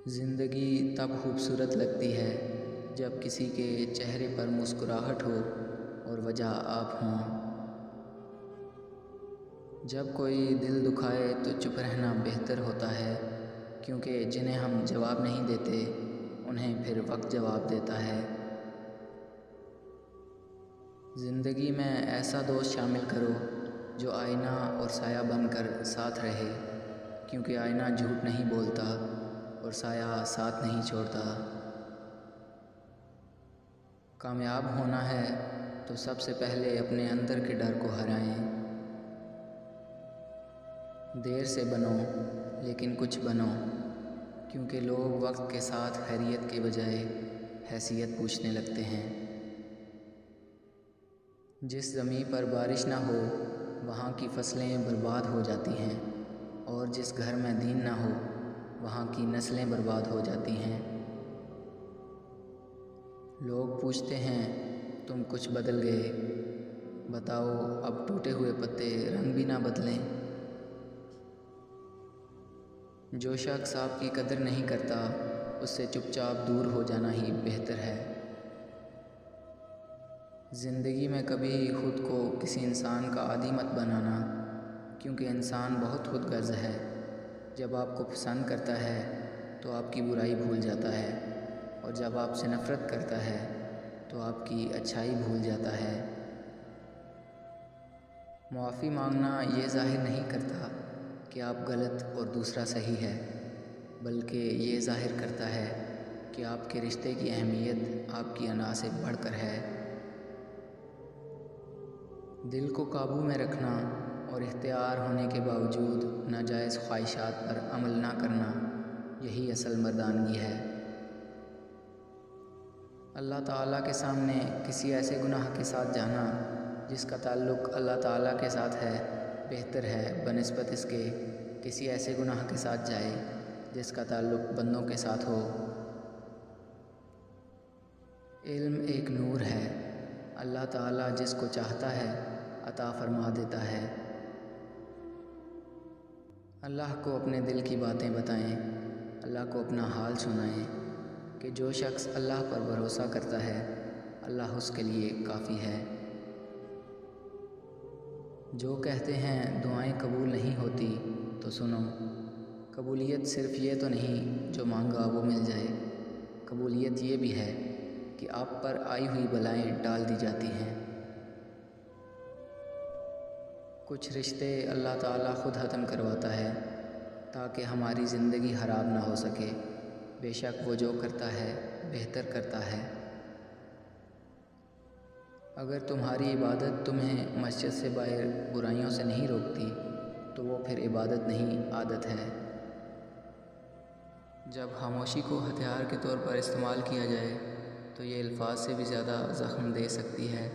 زندگی تب خوبصورت لگتی ہے جب کسی کے چہرے پر مسکراہٹ ہو اور وجہ آپ ہوں۔ جب کوئی دل دکھائے تو چپ رہنا بہتر ہوتا ہے، کیونکہ جنہیں ہم جواب نہیں دیتے انہیں پھر وقت جواب دیتا ہے۔ زندگی میں ایسا دوست شامل کرو جو آئینہ اور سایہ بن کر ساتھ رہے، کیونکہ آئینہ جھوٹ نہیں بولتا اور سایہ ساتھ نہیں چھوڑتا۔ کامیاب ہونا ہے تو سب سے پہلے اپنے اندر کے ڈر کو ہرائیں۔ دیر سے بنو لیکن کچھ بنو، کیونکہ لوگ وقت کے ساتھ خیریت کے بجائے حیثیت پوچھنے لگتے ہیں۔ جس زمین پر بارش نہ ہو وہاں کی فصلیں برباد ہو جاتی ہیں، اور جس گھر میں دین نہ ہو وہاں کی نسلیں برباد ہو جاتی ہیں۔ لوگ پوچھتے ہیں تم کچھ بدل گئے، بتاؤ اب ٹوٹے ہوئے پتے رنگ بھی نہ بدلیں۔ جو شخص آپ کی قدر نہیں کرتا اس سے چپ چاپ دور ہو جانا ہی بہتر ہے۔ زندگی میں کبھی خود کو کسی انسان کا عادی مت بنانا، کیونکہ انسان بہت خود غرض ہے۔ جب آپ کو پسند کرتا ہے تو آپ کی برائی بھول جاتا ہے، اور جب آپ سے نفرت کرتا ہے تو آپ کی اچھائی بھول جاتا ہے۔ معافی مانگنا یہ ظاہر نہیں کرتا کہ آپ غلط اور دوسرا صحیح ہے، بلکہ یہ ظاہر کرتا ہے کہ آپ کے رشتے کی اہمیت آپ کی انا سے بڑھ کر ہے۔ دل کو قابو میں رکھنا اور اختیار ہونے کے باوجود ناجائز خواہشات پر عمل نہ کرنا، یہی اصل مردانگی ہے۔ اللہ تعالیٰ کے سامنے کسی ایسے گناہ کے ساتھ جانا جس کا تعلق اللہ تعالیٰ کے ساتھ ہے بہتر ہے بنسبت اس کے کسی ایسے گناہ کے ساتھ جائے جس کا تعلق بندوں کے ساتھ ہو۔ علم ایک نور ہے، اللہ تعالیٰ جس کو چاہتا ہے عطا فرما دیتا ہے۔ اللہ کو اپنے دل کی باتیں بتائیں، اللہ کو اپنا حال سنائیں کہ جو شخص اللہ پر بھروسہ کرتا ہے اللہ اس کے لیے کافی ہے۔ جو کہتے ہیں دعائیں قبول نہیں ہوتی تو سنو، قبولیت صرف یہ تو نہیں جو مانگا وہ مل جائے، قبولیت یہ بھی ہے کہ آپ پر آئی ہوئی بلائیں ٹال دی جاتی ہیں۔ کچھ رشتے اللہ تعالیٰ خود ختم کرواتا ہے تاکہ ہماری زندگی خراب نہ ہو سکے، بے شک وہ جو کرتا ہے بہتر کرتا ہے۔ اگر تمہاری عبادت تمہیں مسجد سے باہر برائیوں سے نہیں روکتی تو وہ پھر عبادت نہیں، عادت ہے۔ جب خاموشی کو ہتھیار کے طور پر استعمال کیا جائے تو یہ الفاظ سے بھی زیادہ زخم دے سکتی ہے۔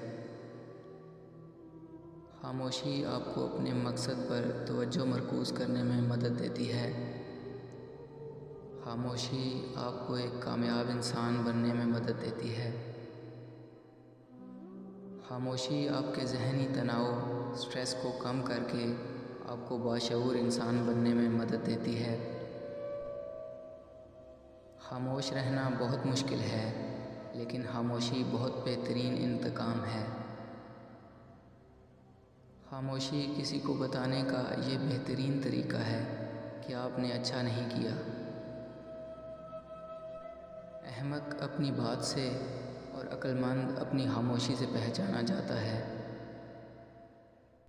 خاموشی آپ کو اپنے مقصد پر توجہ مرکوز کرنے میں مدد دیتی ہے۔ خاموشی آپ کو ایک کامیاب انسان بننے میں مدد دیتی ہے۔ خاموشی آپ کے ذہنی تناؤ، سٹریس کو کم کر کے آپ کو باشعور انسان بننے میں مدد دیتی ہے۔ خاموش رہنا بہت مشکل ہے، لیکن خاموشی بہت بہترین انتقام ہے۔ خاموشی کسی کو بتانے کا یہ بہترین طریقہ ہے کہ آپ نے اچھا نہیں کیا۔ احمق اپنی بات سے اور عقل مند اپنی خاموشی سے پہچانا جاتا ہے۔